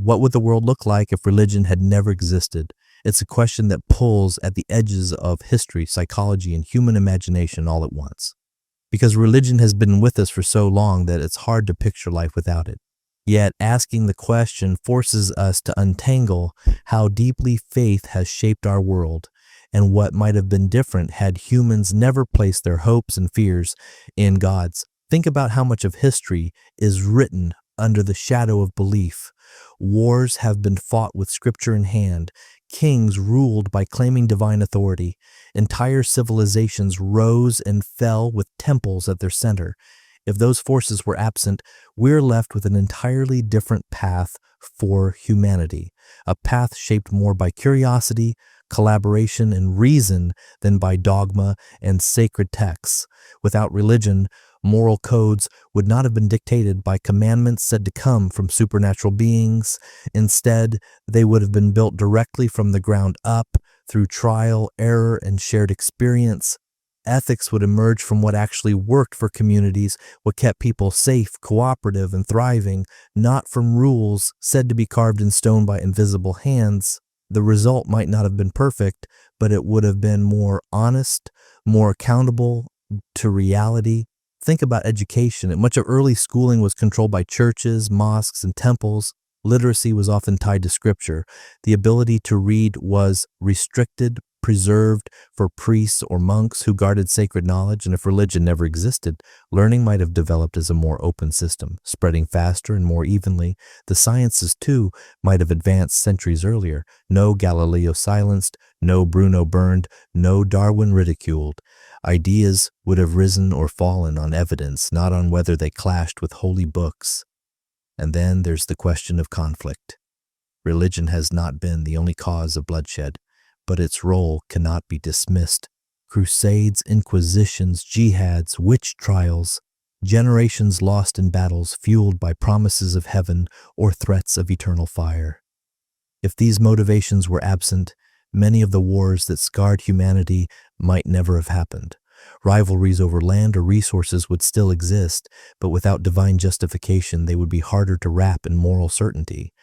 What would the world look like if religion had never existed? It's a question that pulls at the edges of history, psychology, and human imagination all at once. Because religion has been with us for so long that it's hard to picture life without it. Yet asking the question forces us to untangle how deeply faith has shaped our world and what might have been different had humans never placed their hopes and fears in gods. Think about how much of history is written under the shadow of belief. Wars have been fought with scripture in hand. Kings ruled by claiming divine authority. Entire civilizations rose and fell with temples at their center. If those forces were absent, we're left with an entirely different path for humanity, a path shaped more by curiosity, collaboration, and reason than by dogma and sacred texts. Without religion, moral codes would not have been dictated by commandments said to come from supernatural beings. Instead, they would have been built directly from the ground up through trial, error, and shared experience. Ethics would emerge from what actually worked for communities, what kept people safe, cooperative, and thriving, not from rules said to be carved in stone by invisible hands. The result might not have been perfect, but it would have been more honest, more accountable to reality. Think about education. Much of early schooling was controlled by churches, mosques, and temples. Literacy was often tied to scripture. The ability to read was restricted, preserved for priests or monks who guarded sacred knowledge, and if religion never existed, learning might have developed as a more open system, spreading faster and more evenly. The sciences, too, might have advanced centuries earlier. No Galileo silenced, no Bruno burned, no Darwin ridiculed. Ideas would have risen or fallen on evidence, not on whether they clashed with holy books. And then there's the question of conflict. Religion has not been the only cause of bloodshed, but its role cannot be dismissed. Crusades, inquisitions, jihads, witch trials, generations lost in battles fueled by promises of heaven or threats of eternal fire. If these motivations were absent, many of the wars that scarred humanity might never have happened. Rivalries over land or resources would still exist, but without divine justification, they would be harder to wrap in moral certainty.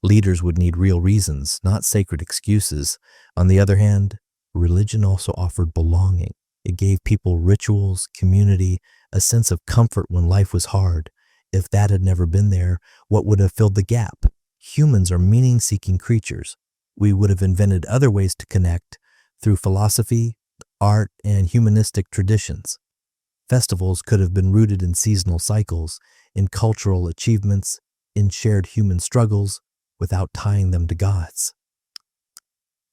Leaders would need real reasons, not sacred excuses. On the other hand, religion also offered belonging. It gave people rituals, community, a sense of comfort when life was hard. If that had never been there, what would have filled the gap? Humans are meaning-seeking creatures. We would have invented other ways to connect through philosophy, art, and humanistic traditions. Festivals could have been rooted in seasonal cycles, in cultural achievements, in shared human struggles, without tying them to gods.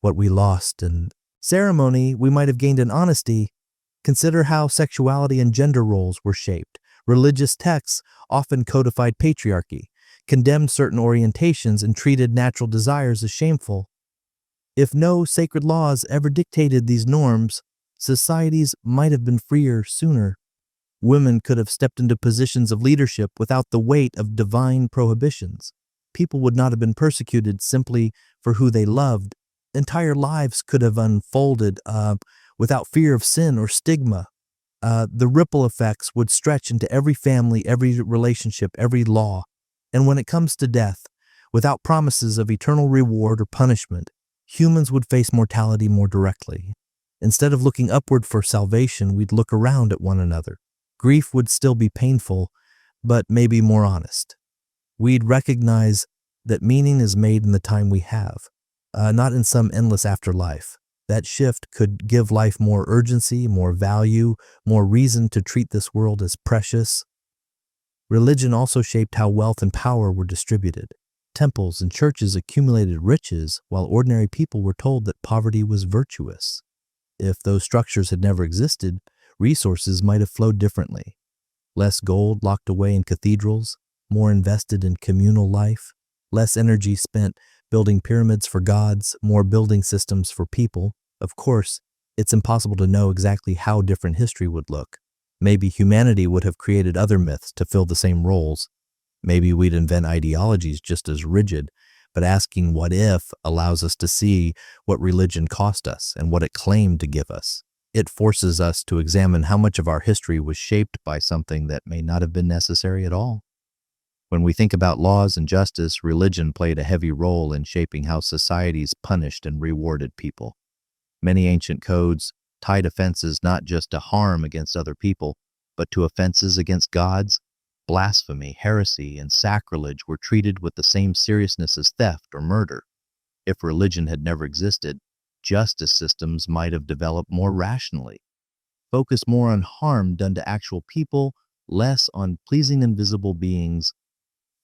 What we lost in ceremony, we might have gained in honesty. Consider how sexuality and gender roles were shaped. Religious texts often codified patriarchy, condemned certain orientations, and treated natural desires as shameful. If no sacred laws ever dictated these norms, societies might have been freer sooner. Women could have stepped into positions of leadership without the weight of divine prohibitions. People would not have been persecuted simply for who they loved. Entire lives could have unfolded without fear of sin or stigma. The ripple effects would stretch into every family, every relationship, every law. And when it comes to death, without promises of eternal reward or punishment, humans would face mortality more directly. Instead of looking upward for salvation, we'd look around at one another. Grief would still be painful, but maybe more honest. We'd recognize that meaning is made in the time we have, not in some endless afterlife. That shift could give life more urgency, more value, more reason to treat this world as precious. Religion also shaped how wealth and power were distributed. Temples and churches accumulated riches, while ordinary people were told that poverty was virtuous. If those structures had never existed, resources might have flowed differently. Less gold locked away in cathedrals, more invested in communal life, less energy spent building pyramids for gods, more building systems for people. Of course, it's impossible to know exactly how different history would look. Maybe humanity would have created other myths to fill the same roles. Maybe we'd invent ideologies just as rigid, but asking what if allows us to see what religion cost us and what it claimed to give us. It forces us to examine how much of our history was shaped by something that may not have been necessary at all. When we think about laws and justice, religion played a heavy role in shaping how societies punished and rewarded people. Many ancient codes tied offenses not just to harm against other people, but to offenses against gods. Blasphemy, heresy, and sacrilege were treated with the same seriousness as theft or murder. If religion had never existed, justice systems might have developed more rationally, focused more on harm done to actual people, less on pleasing invisible beings.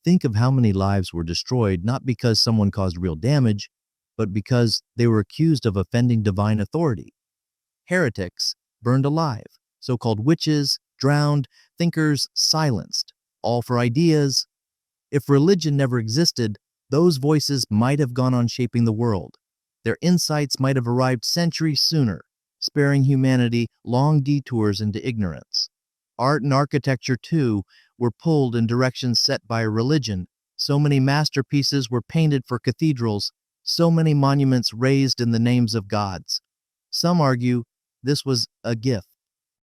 Think of how many lives were destroyed not because someone caused real damage, but because they were accused of offending divine authority. Heretics burned alive, so-called witches drowned, thinkers silenced, all for ideas. If religion never existed, those voices might have gone on shaping the world. Their insights might have arrived centuries sooner, sparing humanity long detours into ignorance. Art and architecture, too, were pulled in directions set by religion. So many masterpieces were painted for cathedrals, so many monuments raised in the names of gods. Some argue this was a gift.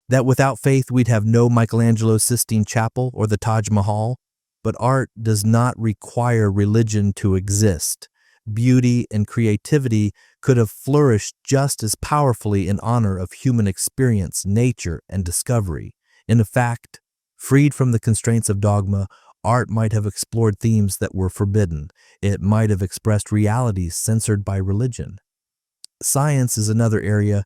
That without faith we'd have no Michelangelo's Sistine Chapel or the Taj Mahal. But art does not require religion to exist. Beauty and creativity could have flourished just as powerfully in honor of human experience, nature, and discovery. In fact, freed from the constraints of dogma, art might have explored themes that were forbidden. It might have expressed realities censored by religion. Science is another area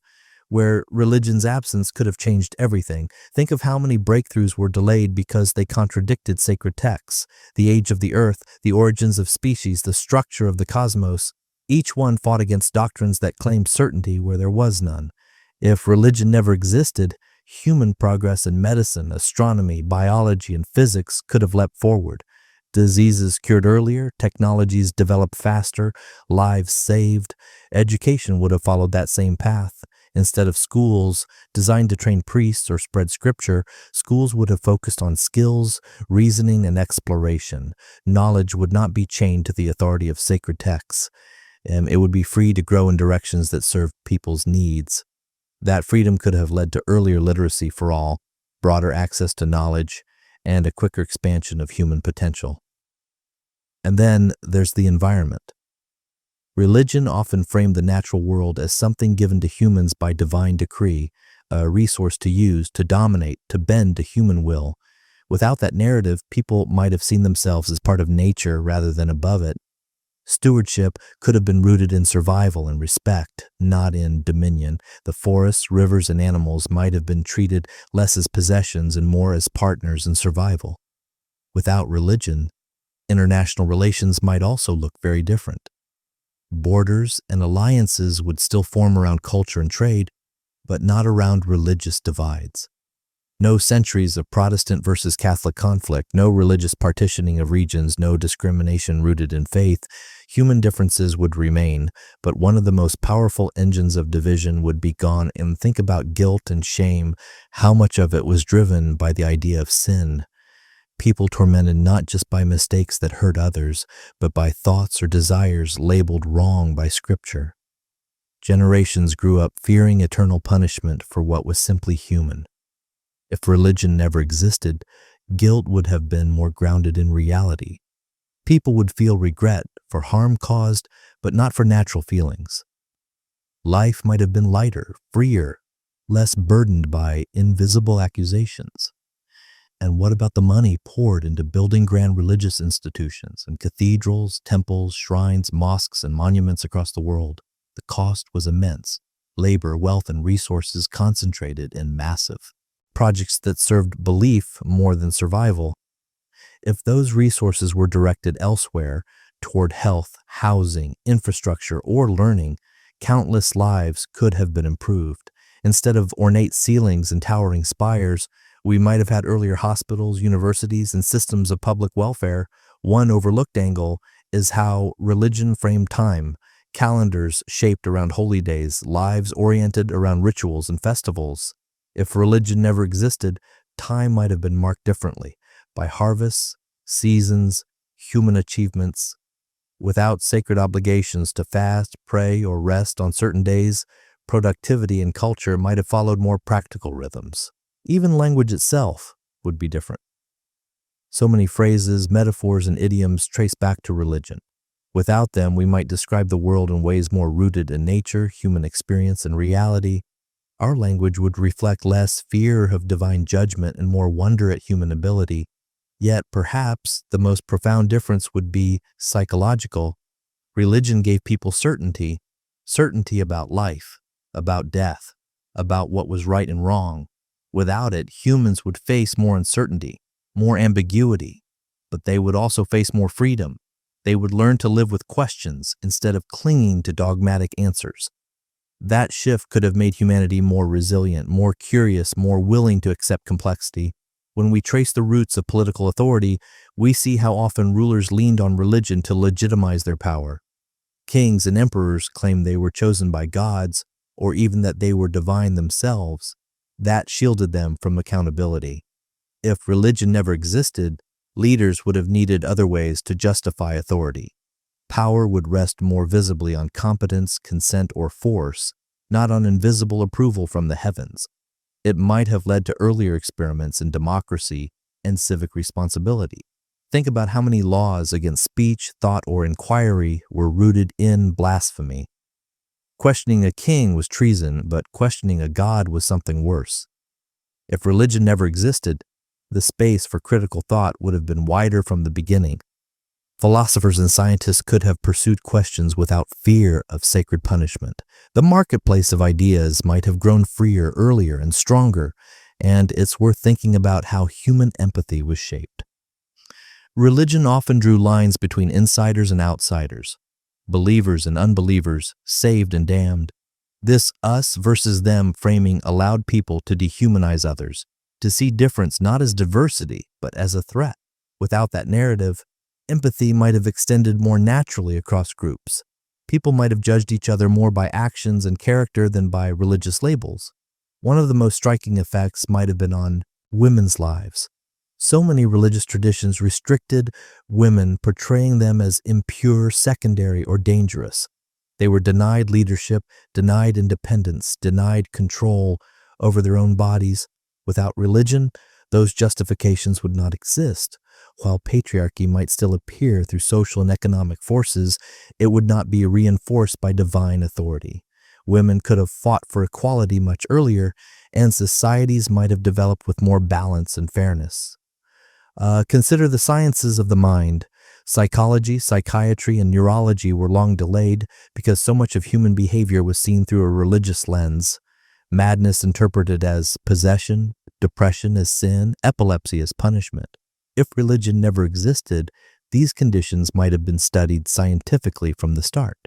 where religion's absence could have changed everything. Think of how many breakthroughs were delayed because they contradicted sacred texts. The age of the earth, the origins of species, the structure of the cosmos. Each one fought against doctrines that claimed certainty where there was none. If religion never existed, human progress in medicine, astronomy, biology, and physics could have leapt forward. Diseases cured earlier, technologies developed faster, lives saved. Education would have followed that same path. Instead of schools designed to train priests or spread scripture, schools would have focused on skills, reasoning, and exploration. Knowledge would not be chained to the authority of sacred texts. It would be free to grow in directions that served people's needs. That freedom could have led to earlier literacy for all, broader access to knowledge, and a quicker expansion of human potential. And then there's the environment. Religion often framed the natural world as something given to humans by divine decree, a resource to use, to dominate, to bend to human will. Without that narrative, people might have seen themselves as part of nature rather than above it. Stewardship could have been rooted in survival and respect, not in dominion. The forests, rivers, and animals might have been treated less as possessions and more as partners in survival. Without religion, international relations might also look very different. Borders and alliances would still form around culture and trade, but not around religious divides. No centuries of Protestant versus Catholic conflict, no religious partitioning of regions, no discrimination rooted in faith. Human differences would remain, but one of the most powerful engines of division would be gone. And think about guilt and shame, how much of it was driven by the idea of sin. People tormented not just by mistakes that hurt others, but by thoughts or desires labeled wrong by Scripture. Generations grew up fearing eternal punishment for what was simply human. If religion never existed, guilt would have been more grounded in reality. People would feel regret for harm caused, but not for natural feelings. Life might have been lighter, freer, less burdened by invisible accusations. And what about the money poured into building grand religious institutions and cathedrals, temples, shrines, mosques, and monuments across the world? The cost was immense. Labor, wealth, and resources concentrated and massive. Projects that served belief more than survival. If those resources were directed elsewhere, toward health, housing, infrastructure, or learning, countless lives could have been improved. Instead of ornate ceilings and towering spires, we might have had earlier hospitals, universities, and systems of public welfare. One overlooked angle is how religion framed time, calendars shaped around holy days, lives oriented around rituals and festivals. If religion never existed, time might have been marked differently, by harvests, seasons, human achievements. Without sacred obligations to fast, pray, or rest on certain days, productivity and culture might have followed more practical rhythms. Even language itself would be different. So many phrases, metaphors, and idioms trace back to religion. Without them, we might describe the world in ways more rooted in nature, human experience, and reality. Our language would reflect less fear of divine judgment and more wonder at human ability. Yet, perhaps, the most profound difference would be psychological. Religion gave people certainty, certainty about life, about death, about what was right and wrong. Without it, humans would face more uncertainty, more ambiguity, but they would also face more freedom. They would learn to live with questions instead of clinging to dogmatic answers. That shift could have made humanity more resilient, more curious, more willing to accept complexity. When we trace the roots of political authority, we see how often rulers leaned on religion to legitimize their power. Kings and emperors claimed they were chosen by gods, or even that they were divine themselves. That shielded them from accountability. If religion never existed, leaders would have needed other ways to justify authority. Power would rest more visibly on competence, consent, or force, not on invisible approval from the heavens. It might have led to earlier experiments in democracy and civic responsibility. Think about how many laws against speech, thought, or inquiry were rooted in blasphemy. Questioning a king was treason, but questioning a god was something worse. If religion never existed, the space for critical thought would have been wider from the beginning. Philosophers and scientists could have pursued questions without fear of sacred punishment. The marketplace of ideas might have grown freer earlier and stronger, and it's worth thinking about how human empathy was shaped. Religion often drew lines between insiders and outsiders, believers and unbelievers, saved and damned. This us versus them framing allowed people to dehumanize others, to see difference not as diversity, but as a threat. Without that narrative, empathy might have extended more naturally across groups. People might have judged each other more by actions and character than by religious labels. One of the most striking effects might have been on women's lives. So many religious traditions restricted women, portraying them as impure, secondary, or dangerous. They were denied leadership, denied independence, denied control over their own bodies. Without religion, those justifications would not exist. While patriarchy might still appear through social and economic forces, it would not be reinforced by divine authority. Women could have fought for equality much earlier, and societies might have developed with more balance and fairness. Consider the sciences of the mind. Psychology, psychiatry, and neurology were long delayed because so much of human behavior was seen through a religious lens. Madness interpreted as possession, depression as sin, epilepsy as punishment. If religion never existed, these conditions might have been studied scientifically from the start.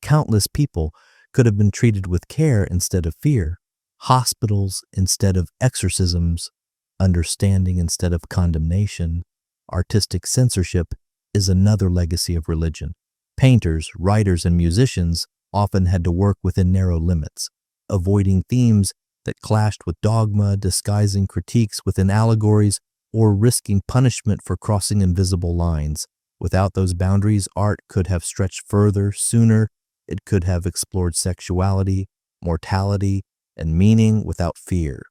Countless people could have been treated with care instead of fear, hospitals instead of exorcisms, understanding instead of condemnation. Artistic censorship is another legacy of religion. Painters, writers, and musicians often had to work within narrow limits, avoiding themes that clashed with dogma, disguising critiques within allegories, or risking punishment for crossing invisible lines. Without those boundaries, art could have stretched further, sooner. It could have explored sexuality, mortality, and meaning without fear.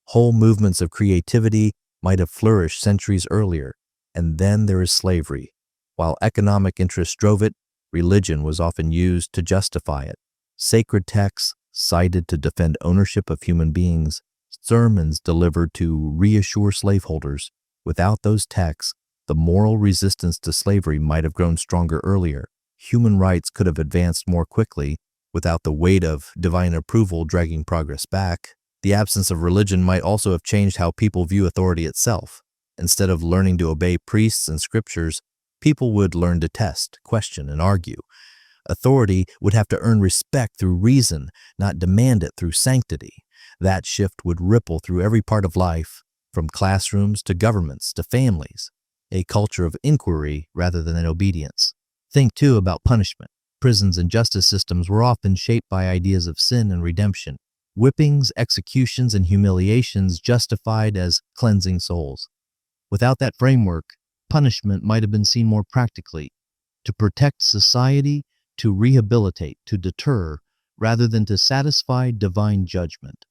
Whole movements of creativity might have flourished centuries earlier. And then there is slavery. While economic interests drove it, religion was often used to justify it. Sacred texts cited to defend ownership of human beings, sermons delivered to reassure slaveholders. Without those texts, the moral resistance to slavery might have grown stronger earlier. Human rights could have advanced more quickly without the weight of divine approval dragging progress back. The absence of religion might also have changed how people view authority itself. Instead of learning to obey priests and scriptures, people would learn to test, question, and argue. Authority would have to earn respect through reason, not demand it through sanctity. That shift would ripple through every part of life, from classrooms to governments to families, a culture of inquiry rather than obedience. Think, too, about punishment. Prisons and justice systems were often shaped by ideas of sin and redemption. Whippings, executions, and humiliations justified as cleansing souls. Without that framework, punishment might have been seen more practically, to protect society, to rehabilitate, to deter, rather than to satisfy divine judgment.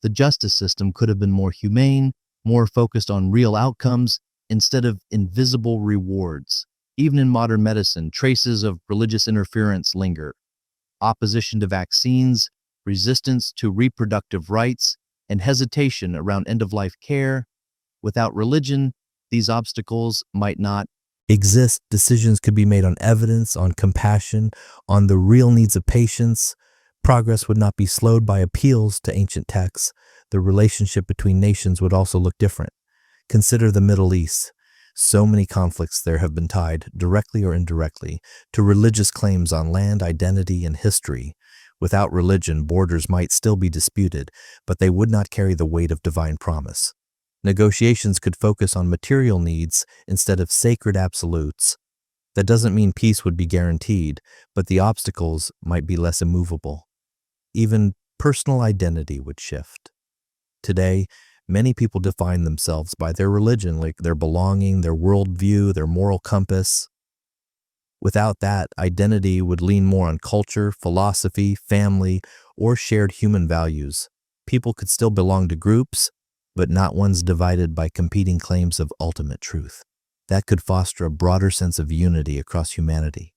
The justice system could have been more humane, more focused on real outcomes, instead of invisible rewards. Even in modern medicine, traces of religious interference linger. Opposition to vaccines, resistance to reproductive rights, and hesitation around end-of-life care. Without religion, these obstacles might not exist. Decisions could be made on evidence, on compassion, on the real needs of patients. Progress would not be slowed by appeals to ancient texts. The relationship between nations would also look different. Consider the Middle East. So many conflicts there have been tied, directly or indirectly, to religious claims on land, identity, and history. Without religion, borders might still be disputed, but they would not carry the weight of divine promise. Negotiations could focus on material needs instead of sacred absolutes. That doesn't mean peace would be guaranteed, but the obstacles might be less immovable. Even personal identity would shift. Today, many people define themselves by their religion, like their belonging, their worldview, their moral compass. Without that, identity would lean more on culture, philosophy, family, or shared human values. People could still belong to groups, but not ones divided by competing claims of ultimate truth. That could foster a broader sense of unity across humanity.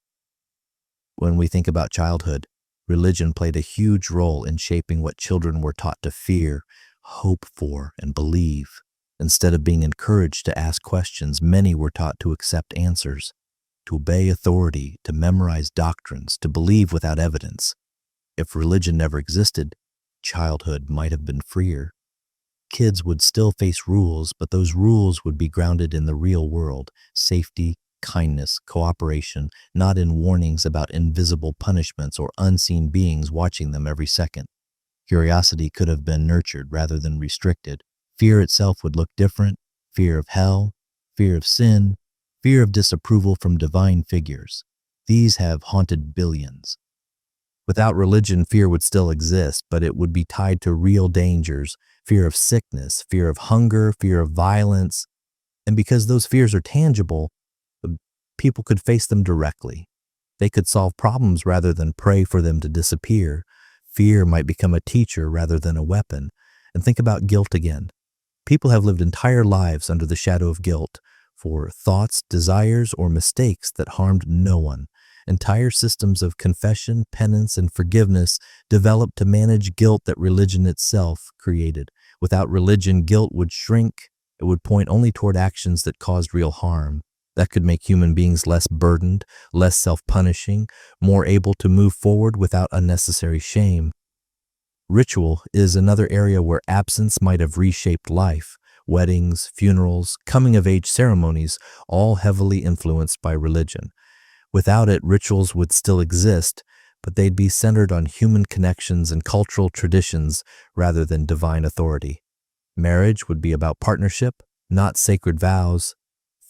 When we think about childhood, religion played a huge role in shaping what children were taught to fear, hope for, and believe. Instead of being encouraged to ask questions, many were taught to accept answers, to obey authority, to memorize doctrines, to believe without evidence. If religion never existed, childhood might have been freer. Kids would still face rules, but those rules would be grounded in the real world: safety, kindness, cooperation, not in warnings about invisible punishments or unseen beings watching them every second. Curiosity could have been nurtured rather than restricted. Fear itself would look different: fear of hell, fear of sin, fear of disapproval from divine figures. These have haunted billions. Without religion, fear would still exist, but it would be tied to real dangers: fear of sickness, fear of hunger, fear of violence. And because those fears are tangible, people could face them directly. They could solve problems rather than pray for them to disappear. Fear might become a teacher rather than a weapon. And think about guilt again. People have lived entire lives under the shadow of guilt for thoughts, desires, or mistakes that harmed no one. Entire systems of confession, penance, and forgiveness developed to manage guilt that religion itself created. Without religion, guilt would shrink. It would point only toward actions that caused real harm. That could make human beings less burdened, less self-punishing, more able to move forward without unnecessary shame. Ritual is another area where absence might have reshaped life. Weddings, funerals, coming-of-age ceremonies, all heavily influenced by religion. Without it, rituals would still exist, but they'd be centered on human connections and cultural traditions rather than divine authority. Marriage would be about partnership, not sacred vows.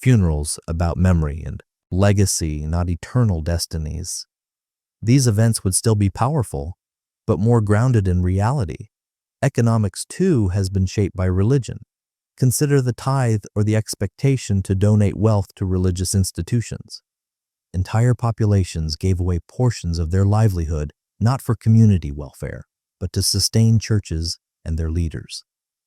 Funerals about memory and legacy, not eternal destinies. These events would still be powerful, but more grounded in reality. Economics, too, has been shaped by religion. Consider the tithe or the expectation to donate wealth to religious institutions. Entire populations gave away portions of their livelihood, not for community welfare, but to sustain churches and their leaders.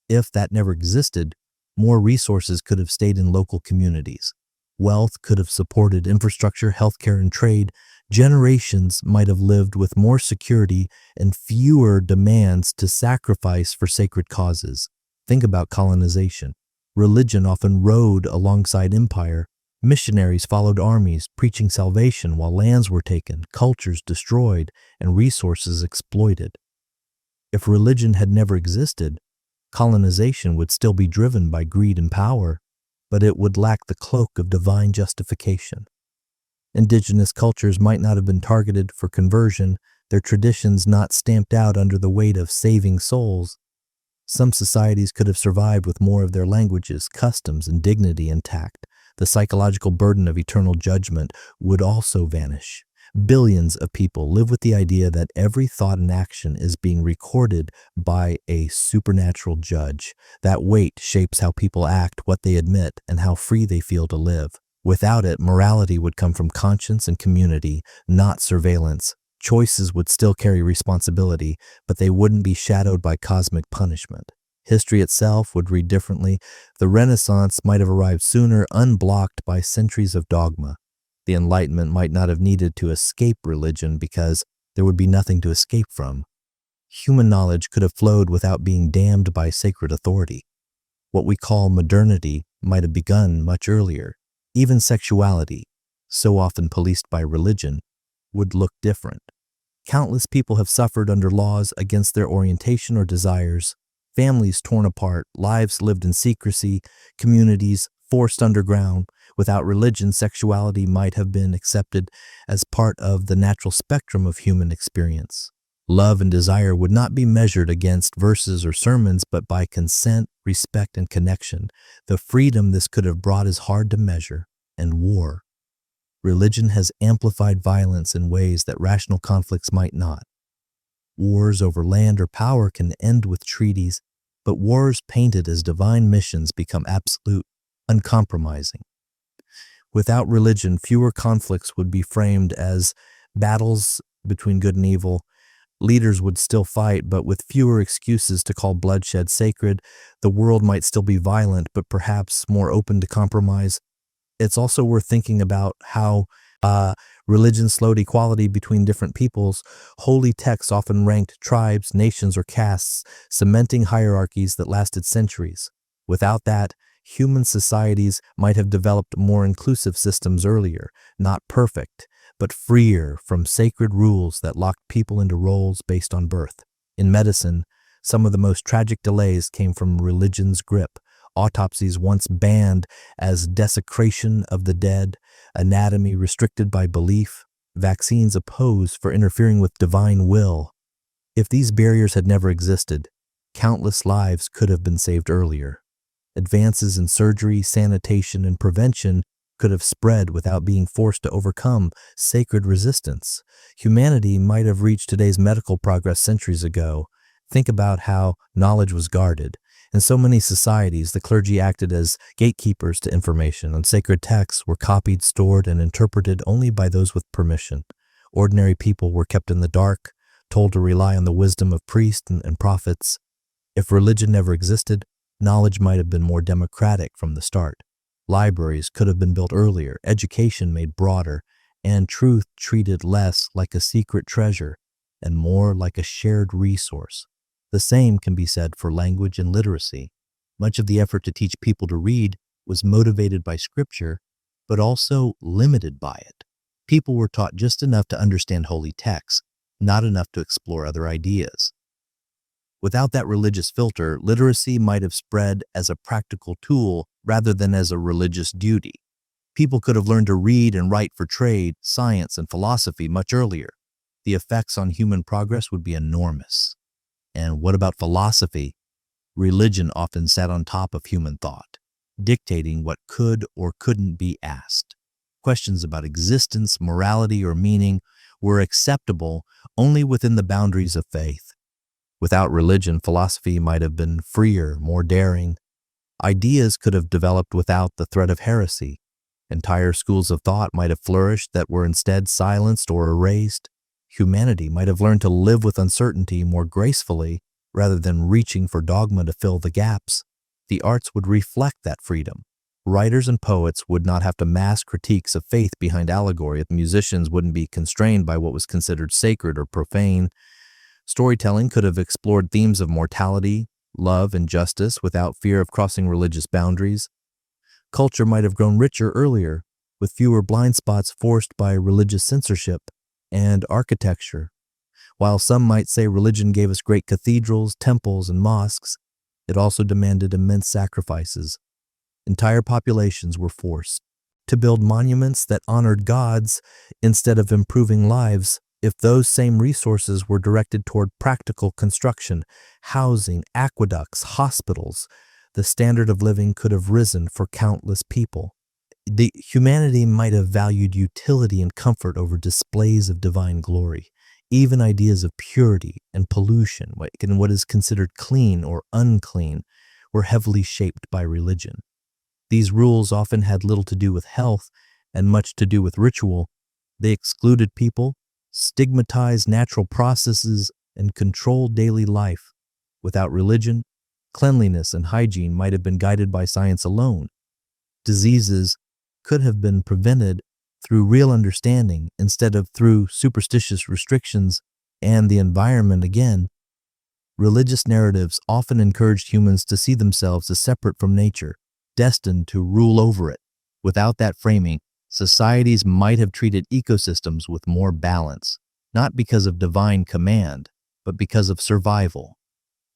If that never existed, more resources could have stayed in local communities. Wealth could have supported infrastructure, healthcare, and trade. Generations might have lived with more security and fewer demands to sacrifice for sacred causes. Think about colonization. Religion often rode alongside empire. Missionaries followed armies, preaching salvation while lands were taken, cultures destroyed, and resources exploited. If religion had never existed, colonization would still be driven by greed and power, but it would lack the cloak of divine justification. Indigenous cultures might not have been targeted for conversion, their traditions not stamped out under the weight of saving souls. Some societies could have survived with more of their languages, customs, and dignity intact. The psychological burden of eternal judgment would also vanish. Billions of people live with the idea that every thought and action is being recorded by a supernatural judge. That weight shapes how people act, what they admit, and how free they feel to live. Without it, morality would come from conscience and community, not surveillance. Choices would still carry responsibility, but they wouldn't be shadowed by cosmic punishment. History itself would read differently. The Renaissance might have arrived sooner, unblocked by centuries of dogma. The Enlightenment might not have needed to escape religion because there would be nothing to escape from. Human knowledge could have flowed without being damned by sacred authority. What we call modernity might have begun much earlier. Even sexuality, so often policed by religion, would look different. Countless people have suffered under laws against their orientation or desires, families torn apart, lives lived in secrecy, communities forced underground. Without religion, sexuality might have been accepted as part of the natural spectrum of human experience. Love and desire would not be measured against verses or sermons, but by consent, respect, and connection. The freedom this could have brought is hard to measure. And war. Religion has amplified violence in ways that rational conflicts might not. Wars over land or power can end with treaties, but wars painted as divine missions become absolute, uncompromising. Without religion, fewer conflicts would be framed as battles between good and evil. Leaders would still fight, but with fewer excuses to call bloodshed sacred. The world might still be violent, but perhaps more open to compromise. It's also worth thinking about how religion slowed equality between different peoples. Holy texts often ranked tribes, nations, or castes, cementing hierarchies that lasted centuries. Without that, human societies might have developed more inclusive systems earlier, not perfect, but freer from sacred rules that locked people into roles based on birth. In medicine, some of the most tragic delays came from religion's grip. Autopsies once banned as desecration of the dead, anatomy restricted by belief, vaccines opposed for interfering with divine will. If these barriers had never existed, countless lives could have been saved earlier. Advances in surgery, sanitation, and prevention could have spread without being forced to overcome sacred resistance. Humanity might have reached today's medical progress centuries ago. Think about how knowledge was guarded. In so many societies, the clergy acted as gatekeepers to information, and sacred texts were copied, stored, and interpreted only by those with permission. Ordinary people were kept in the dark, told to rely on the wisdom of priests and prophets. If religion never existed, knowledge might have been more democratic from the start. Libraries could have been built earlier, education made broader, and truth treated less like a secret treasure and more like a shared resource. The same can be said for language and literacy. Much of the effort to teach people to read was motivated by scripture, but also limited by it. People were taught just enough to understand holy texts, not enough to explore other ideas. Without that religious filter, literacy might have spread as a practical tool rather than as a religious duty. People could have learned to read and write for trade, science, and philosophy much earlier. The effects on human progress would be enormous. And what about philosophy? Religion often sat on top of human thought, dictating what could or couldn't be asked. Questions about existence, morality, or meaning were acceptable only within the boundaries of faith. Without religion, philosophy might have been freer, more daring. Ideas could have developed without the threat of heresy. Entire schools of thought might have flourished that were instead silenced or erased. Humanity might have learned to live with uncertainty more gracefully rather than reaching for dogma to fill the gaps. The arts would reflect that freedom. Writers and poets would not have to mask critiques of faith behind allegory. Musicians wouldn't be constrained by what was considered sacred or profane. Storytelling could have explored themes of mortality, love, and justice without fear of crossing religious boundaries. Culture might have grown richer earlier, with fewer blind spots forced by religious censorship and architecture. While some might say religion gave us great cathedrals, temples, and mosques, it also demanded immense sacrifices. Entire populations were forced to build monuments that honored gods instead of improving lives. If those same resources were directed toward practical construction, housing, aqueducts, hospitals, the standard of living could have risen for countless people. The humanity might have valued utility and comfort over displays of divine glory. Even ideas of purity and pollution, and what is considered clean or unclean, were heavily shaped by religion. These rules often had little to do with health and much to do with ritual. They excluded people, stigmatized natural processes, and controlled daily life. Without religion, Cleanliness and hygiene might have been guided by science alone. Diseases could have been prevented through real understanding instead of through superstitious restrictions. And the environment, again, religious narratives often encouraged humans to see themselves as separate from nature, destined to rule over it. Without that framing, societies might have treated ecosystems with more balance, not because of divine command, but because of survival.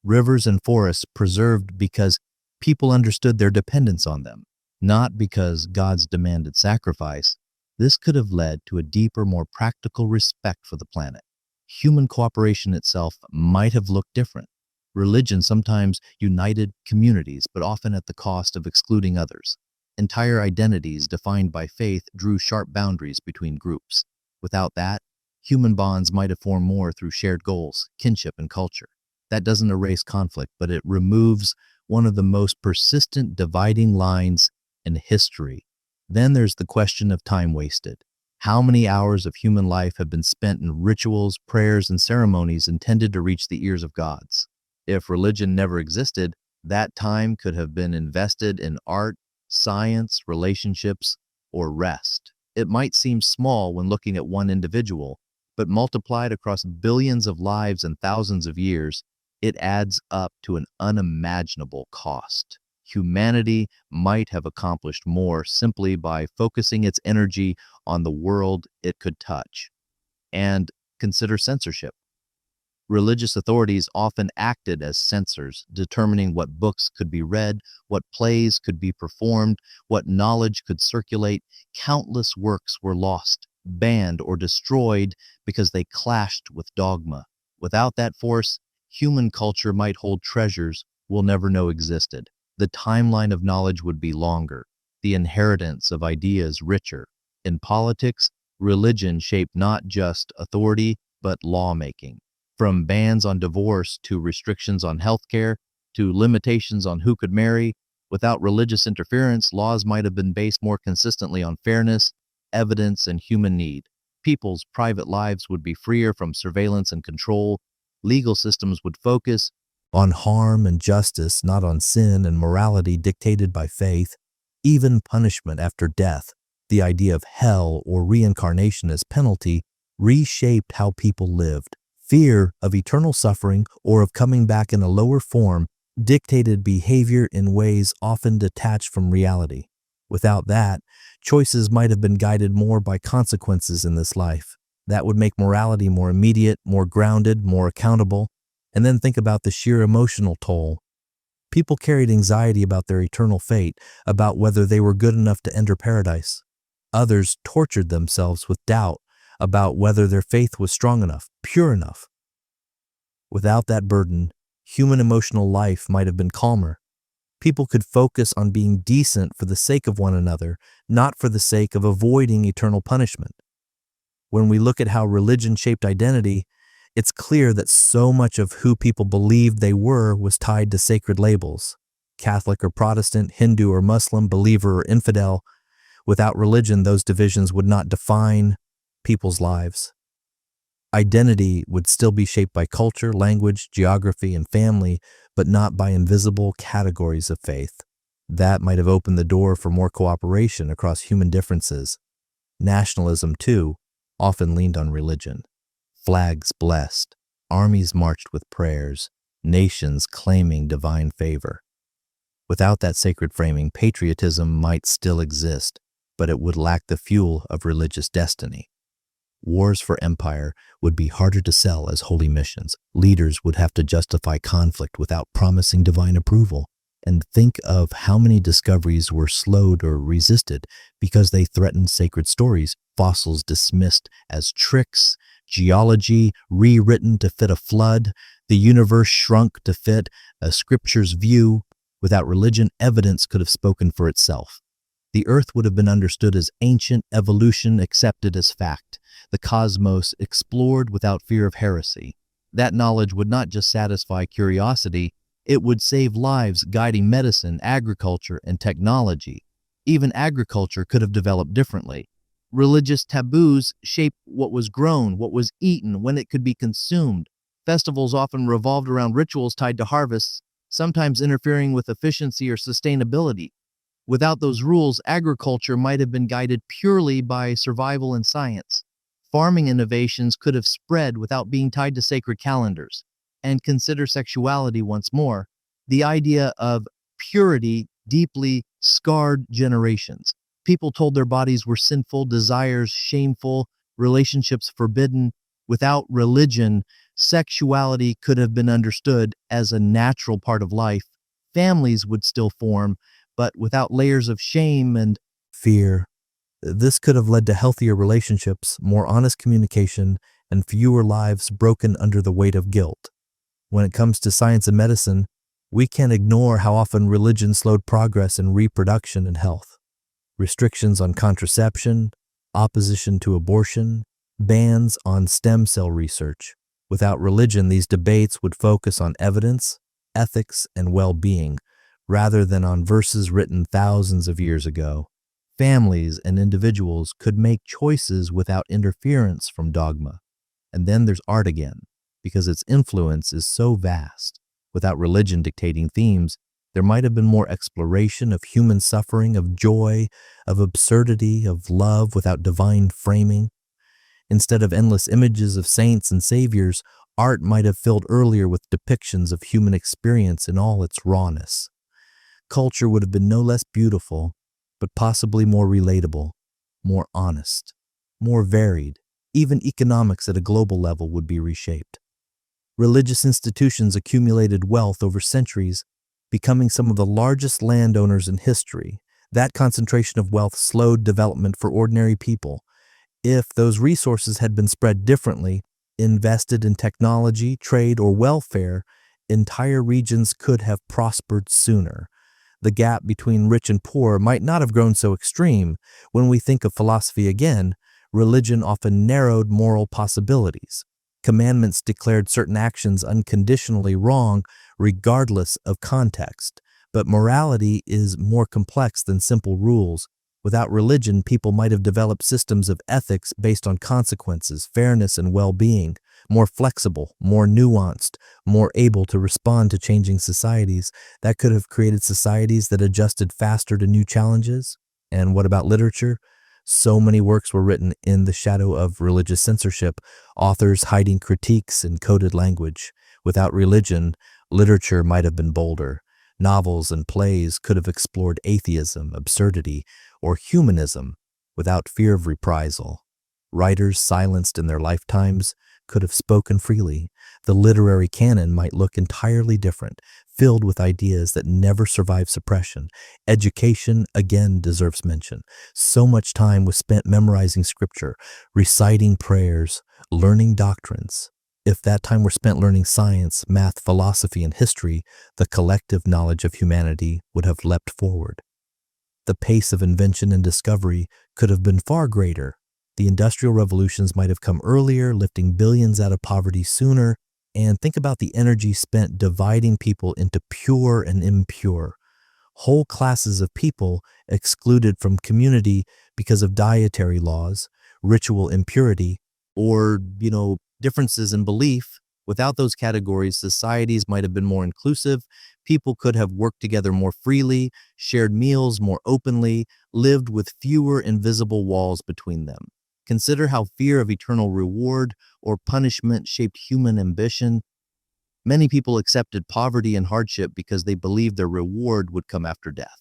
Rivers and forests preserved because people understood their dependence on them, not because gods demanded sacrifice. This could have led to a deeper, more practical respect for the planet. Human cooperation itself might have looked different. Religion sometimes united communities, but often at the cost of excluding others. Entire identities defined by faith drew sharp boundaries between groups. Without that, human bonds might have formed more through shared goals, kinship, and culture. That doesn't erase conflict, but it removes one of the most persistent dividing lines in history. Then there's the question of time wasted. How many hours of human life have been spent in rituals, prayers, and ceremonies intended to reach the ears of gods? If religion never existed, that time could have been invested in art, science, relationships, or rest. It might seem small when looking at one individual, but multiplied across billions of lives and thousands of years, it adds up to an unimaginable cost. Humanity might have accomplished more simply by focusing its energy on the world it could touch. And consider censorship. Religious authorities often acted as censors, determining what books could be read, what plays could be performed, what knowledge could circulate. Countless works were lost, banned, or destroyed because they clashed with dogma. Without that force, human culture might hold treasures we'll never know existed. The timeline of knowledge would be longer, the inheritance of ideas richer. In politics, religion shaped not just authority, but lawmaking. From bans on divorce to restrictions on healthcare to limitations on who could marry, without religious interference, laws might have been based more consistently on fairness, evidence, and human need. People's private lives would be freer from surveillance and control. Legal systems would focus on harm and justice, not on sin and morality dictated by faith. Even punishment after death, the idea of hell or reincarnation as penalty, reshaped how people lived. Fear of eternal suffering or of coming back in a lower form dictated behavior in ways often detached from reality. Without that, choices might have been guided more by consequences in this life. That would make morality more immediate, more grounded, more accountable. And then think about the sheer emotional toll. People carried anxiety about their eternal fate, about whether they were good enough to enter paradise. Others tortured themselves with doubt about whether their faith was strong enough, pure enough. Without that burden, human emotional life might have been calmer. People could focus on being decent for the sake of one another, not for the sake of avoiding eternal punishment. When we look at how religion shaped identity, it's clear that so much of who people believed they were was tied to sacred labels. Catholic or Protestant, Hindu or Muslim, believer or infidel. Without religion, those divisions would not define people's lives. Identity would still be shaped by culture, language, geography, and family, but not by invisible categories of faith. That might have opened the door for more cooperation across human differences. Nationalism, too, often leaned on religion. Flags blessed, armies marched with prayers, nations claiming divine favor. Without that sacred framing, patriotism might still exist, but it would lack the fuel of religious destiny. Wars for empire would be harder to sell as holy missions. Leaders would have to justify conflict without promising divine approval. And think of how many discoveries were slowed or resisted because they threatened sacred stories, fossils dismissed as tricks, geology rewritten to fit a flood, the universe shrunk to fit a scripture's view. Without religion, evidence could have spoken for itself. The earth would have been understood as ancient, evolution accepted as fact, the cosmos explored without fear of heresy. That knowledge would not just satisfy curiosity, it would save lives, guiding medicine, agriculture, and technology. Even agriculture could have developed differently. Religious taboos shaped what was grown, what was eaten, when it could be consumed. Festivals often revolved around rituals tied to harvests. sometimes interfering with efficiency or sustainability. Without those rules, agriculture might have been guided purely by survival and science. Farming innovations could have spread without being tied to sacred calendars. And consider sexuality once more. The idea of purity deeply scarred generations. People told their bodies were sinful, desires shameful, relationships forbidden. Without religion, sexuality could have been understood as a natural part of life. Families would still form, but without layers of shame and fear. This could have led to healthier relationships, more honest communication, and fewer lives broken under the weight of guilt. When it comes to science and medicine, we can't ignore how often religion slowed progress in reproduction and health. Restrictions on contraception, opposition to abortion, bans on stem cell research. Without religion, these debates would focus on evidence, ethics, and well-being, rather than on verses written thousands of years ago. Families and individuals could make choices without interference from dogma. And then there's art again, because its influence is so vast. Without religion dictating themes, there might have been more exploration of human suffering, of joy, of absurdity, of love without divine framing. Instead of endless images of saints and saviors, art might have filled earlier with depictions of human experience in all its rawness. Culture would have been no less beautiful, but possibly more relatable, more honest, more varied. Even economics at a global level would be reshaped. Religious institutions accumulated wealth over centuries, becoming some of the largest landowners in history. That concentration of wealth slowed development for ordinary people. If those resources had been spread differently, invested in technology, trade, or welfare, entire regions could have prospered sooner. The gap between rich and poor might not have grown so extreme. When we think of philosophy again, religion often narrowed moral possibilities. Commandments declared certain actions unconditionally wrong, regardless of context. But morality is more complex than simple rules. Without religion, people might have developed systems of ethics based on consequences, fairness, and well-being, more flexible, more nuanced, more able to respond to changing societies. That could have created societies that adjusted faster to new challenges. And what about literature? So many works were written in the shadow of religious censorship, authors hiding critiques in coded language. Without religion, literature might have been bolder. Novels and plays could have explored atheism, absurdity, or humanism without fear of reprisal. Writers silenced in their lifetimes could have spoken freely. The literary canon might look entirely different, filled with ideas that never survive suppression. Education, again, deserves mention. So much time was spent memorizing scripture, reciting prayers, learning doctrines. If that time were spent learning science, math, philosophy, and history, the collective knowledge of humanity would have leapt forward. The pace of invention and discovery could have been far greater. The industrial revolutions might have come earlier, lifting billions out of poverty sooner. And think about the energy spent dividing people into pure and impure. Whole classes of people excluded from community because of dietary laws, ritual impurity, or, differences in belief. Without those categories, societies might have been more inclusive. People could have worked together more freely, shared meals more openly, lived with fewer invisible walls between them. Consider how fear of eternal reward or punishment shaped human ambition. Many people accepted poverty and hardship because they believed their reward would come after death.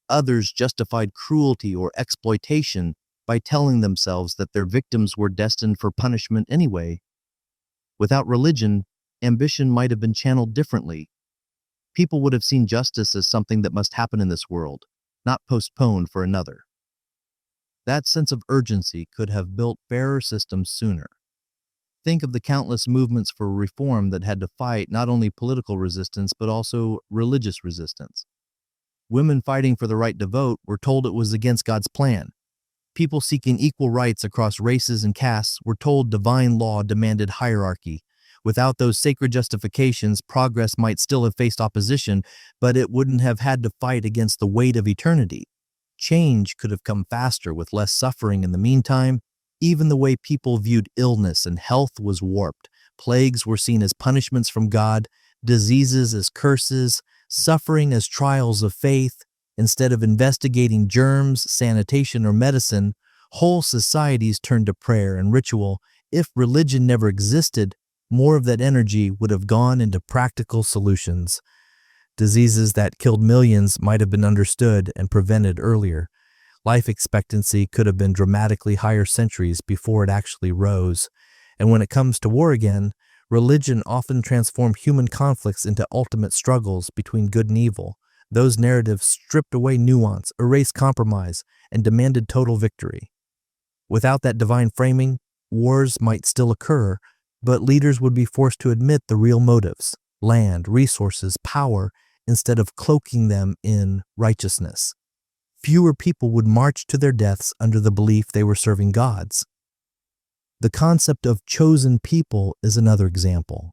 Others justified cruelty or exploitation by telling themselves that their victims were destined for punishment anyway. Without religion, ambition might have been channeled differently. People would have seen justice as something that must happen in this world, not postponed for another. That sense of urgency could have built fairer systems sooner. Think of the countless movements for reform that had to fight not only political resistance but also religious resistance. Women fighting for the right to vote were told it was against God's plan. People seeking equal rights across races and castes were told divine law demanded hierarchy. Without those sacred justifications, progress might still have faced opposition, but it wouldn't have had to fight against the weight of eternity. Change could have come faster with less suffering in the meantime. Even the way people viewed illness and health was warped. Plagues were seen as punishments from God, diseases as curses, suffering as trials of faith. Instead of investigating germs, sanitation, or medicine, whole societies turned to prayer and ritual. If religion never existed, more of that energy would have gone into practical solutions. Diseases that killed millions might have been understood and prevented earlier. Life expectancy could have been dramatically higher centuries before it actually rose. And when it comes to war again, religion often transformed human conflicts into ultimate struggles between good and evil. Those narratives stripped away nuance, erased compromise, and demanded total victory. Without that divine framing, wars might still occur, but leaders would be forced to admit the real motives: land, resources, power, instead of cloaking them in righteousness. Fewer people would march to their deaths under the belief they were serving gods. The concept of chosen people is another example.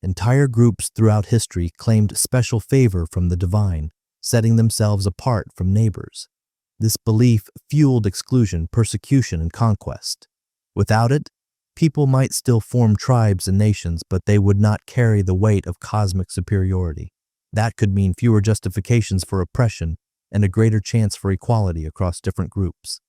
Entire groups throughout history claimed special favor from the divine, setting themselves apart from neighbors. This belief fueled exclusion, persecution, and conquest. Without it, people might still form tribes and nations, but they would not carry the weight of cosmic superiority. That could mean fewer justifications for oppression and a greater chance for equality across different groups.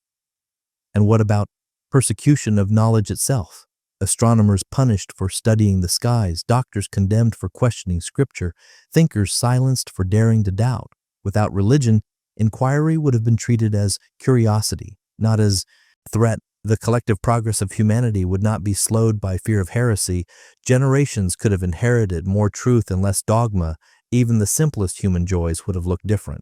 And what about persecution of knowledge itself? Astronomers punished for studying the skies, doctors condemned for questioning scripture, thinkers silenced for daring to doubt. Without religion, inquiry would have been treated as curiosity, not as threat. The collective progress of humanity would not be slowed by fear of heresy. Generations could have inherited more truth and less dogma. Even the simplest human joys would have looked different.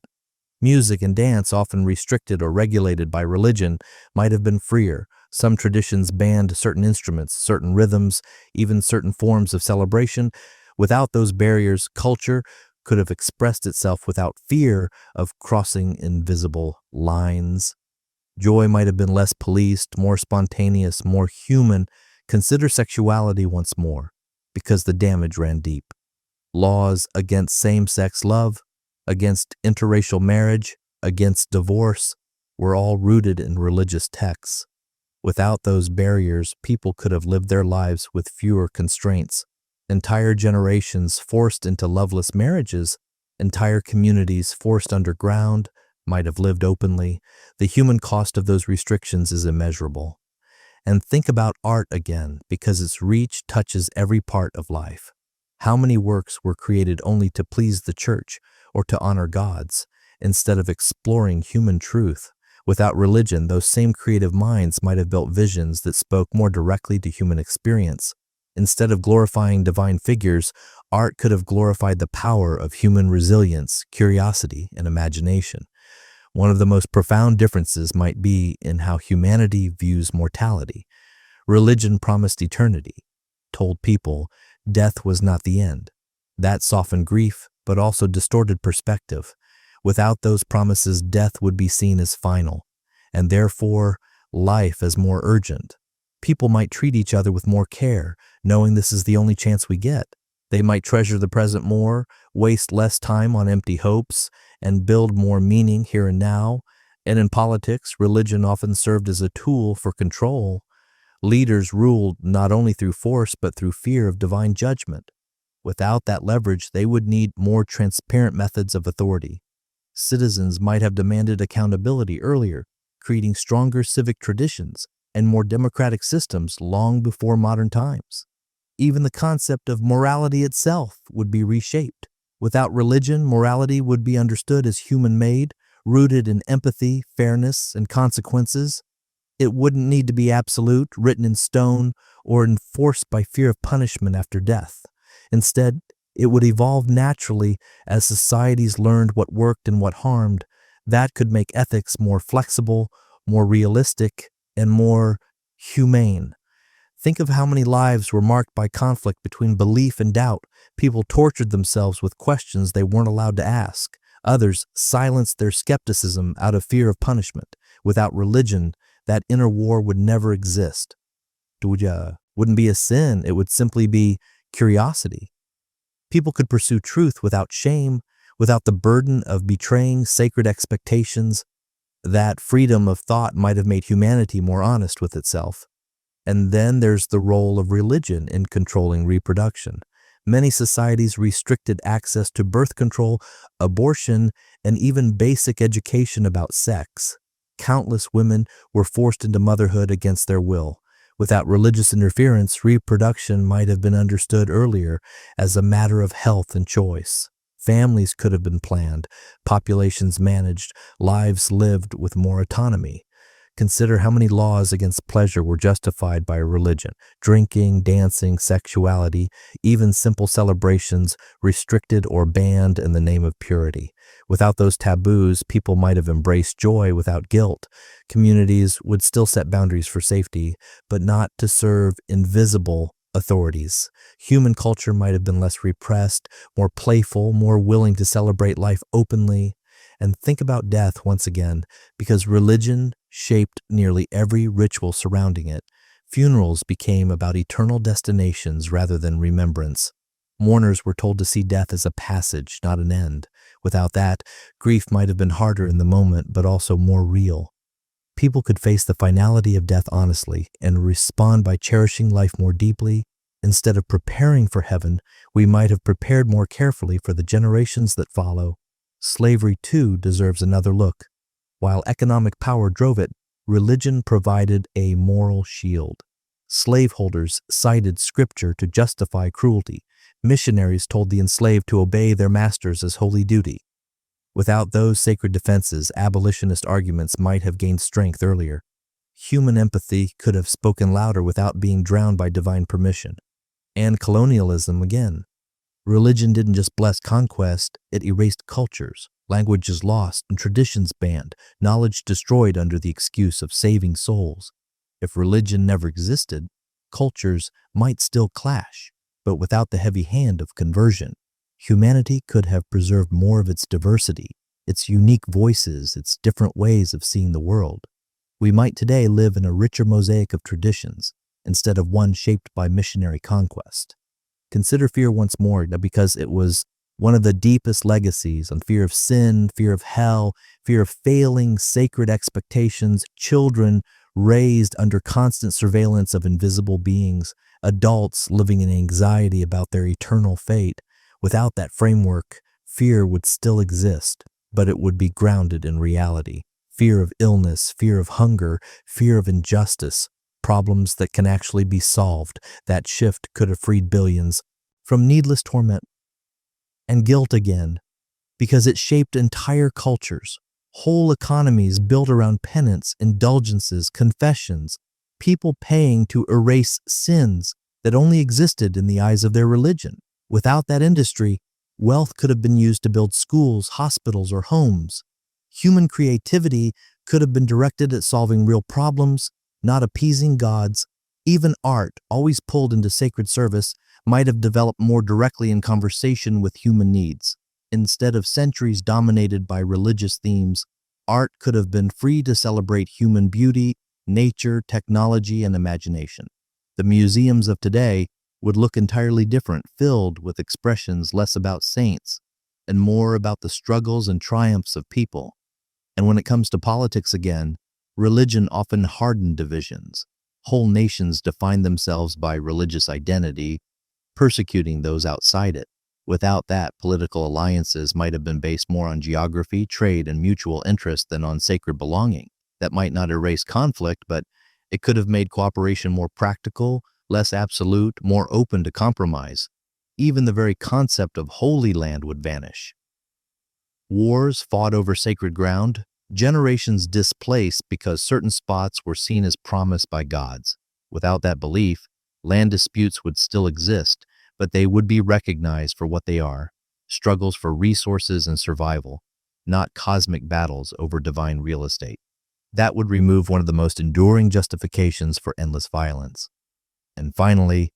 Music and dance, often restricted or regulated by religion, might have been freer. Some traditions banned certain instruments, certain rhythms, even certain forms of celebration. Without those barriers, culture could have expressed itself without fear of crossing invisible lines. Joy might have been less policed, more spontaneous, more human. Consider sexuality once more, because the damage ran deep. Laws against same-sex love, against interracial marriage, against divorce, were all rooted in religious texts. Without those barriers, people could have lived their lives with fewer constraints. Entire generations forced into loveless marriages, entire communities forced underground, might have lived openly. The human cost of those restrictions is immeasurable. And think about art again, because its reach touches every part of life. How many works were created only to please the church or to honor gods, instead of exploring human truth? Without religion, those same creative minds might have built visions that spoke more directly to human experience. Instead of glorifying divine figures, art could have glorified the power of human resilience, curiosity, and imagination. One of the most profound differences might be in how humanity views mortality. Religion promised eternity, told people death was not the end. That softened grief, but also distorted perspective. Without those promises, death would be seen as final, and therefore life as more urgent. People might treat each other with more care, knowing this is the only chance we get. They might treasure the present more, waste less time on empty hopes, and build more meaning here and now. And in politics, religion often served as a tool for control. Leaders ruled not only through force, but through fear of divine judgment. Without that leverage, they would need more transparent methods of authority. Citizens might have demanded accountability earlier, creating stronger civic traditions and more democratic systems long before modern times. Even the concept of morality itself would be reshaped. Without religion, morality would be understood as human-made, rooted in empathy, fairness, and consequences. It wouldn't need to be absolute, written in stone, or enforced by fear of punishment after death. Instead, it would evolve naturally as societies learned what worked and what harmed. That could make ethics more flexible, more realistic, and more humane. Think of how many lives were marked by conflict between belief and doubt. People tortured themselves with questions they weren't allowed to ask. Others silenced their skepticism out of fear of punishment. Without religion, that inner war would never exist. It wouldn't be a sin, it would simply be curiosity. People could pursue truth without shame, without the burden of betraying sacred expectations. That freedom of thought might have made humanity more honest with itself. And then there's the role of religion in controlling reproduction. Many societies restricted access to birth control, abortion, and even basic education about sex. Countless women were forced into motherhood against their will. Without religious interference, reproduction might have been understood earlier as a matter of health and choice. Families could have been planned, populations managed, lives lived with more autonomy. Consider how many laws against pleasure were justified by religion. Drinking, dancing, sexuality, even simple celebrations restricted or banned in the name of purity. Without those taboos, people might have embraced joy without guilt. Communities would still set boundaries for safety, but not to serve invisible authorities. Human culture might have been less repressed, more playful, more willing to celebrate life openly. And think about death once again, because religion shaped nearly every ritual surrounding it. Funerals became about eternal destinations rather than remembrance. Mourners were told to see death as a passage, not an end. Without that, grief might have been harder in the moment, but also more real. People could face the finality of death honestly and respond by cherishing life more deeply. Instead of preparing for heaven, we might have prepared more carefully for the generations that follow. Slavery, too, deserves another look. While economic power drove it, religion provided a moral shield. Slaveholders cited scripture to justify cruelty. Missionaries told the enslaved to obey their masters as holy duty. Without those sacred defenses, abolitionist arguments might have gained strength earlier. Human empathy could have spoken louder without being drowned by divine permission. And colonialism again. Religion didn't just bless conquest, it erased cultures, languages lost, and traditions banned, knowledge destroyed under the excuse of saving souls. If religion never existed, cultures might still clash, but without the heavy hand of conversion, humanity could have preserved more of its diversity, its unique voices, its different ways of seeing the world. We might today live in a richer mosaic of traditions, instead of one shaped by missionary conquest. Consider fear once more, because it was one of the deepest legacies on fear of sin, fear of hell, fear of failing sacred expectations, children raised under constant surveillance of invisible beings, adults living in anxiety about their eternal fate. Without that framework, fear would still exist, but it would be grounded in reality. Fear of illness, fear of hunger, fear of injustice, problems that can actually be solved. That shift could have freed billions from needless torment. And guilt again, because it shaped entire cultures, whole economies built around penance, indulgences, confessions, people paying to erase sins that only existed in the eyes of their religion. Without that industry, wealth could have been used to build schools, hospitals, or homes. Human creativity could have been directed at solving real problems, not appeasing gods. Even art, always pulled into sacred service, might have developed more directly in conversation with human needs. Instead of centuries dominated by religious themes, art could have been free to celebrate human beauty, nature, technology, and imagination. The museums of today would look entirely different, filled with expressions less about saints and more about the struggles and triumphs of people. And when it comes to politics again, religion often hardened divisions. Whole nations defined themselves by religious identity, persecuting those outside it. Without that, political alliances might have been based more on geography, trade, and mutual interest than on sacred belonging. That might not erase conflict, but it could have made cooperation more practical, less absolute, more open to compromise. Even the very concept of Holy Land would vanish. Wars fought over sacred ground, generations displaced because certain spots were seen as promised by gods. Without that belief, land disputes would still exist, but they would be recognized for what they are, struggles for resources and survival, not cosmic battles over divine real estate. That would remove one of the most enduring justifications for endless violence. And finally,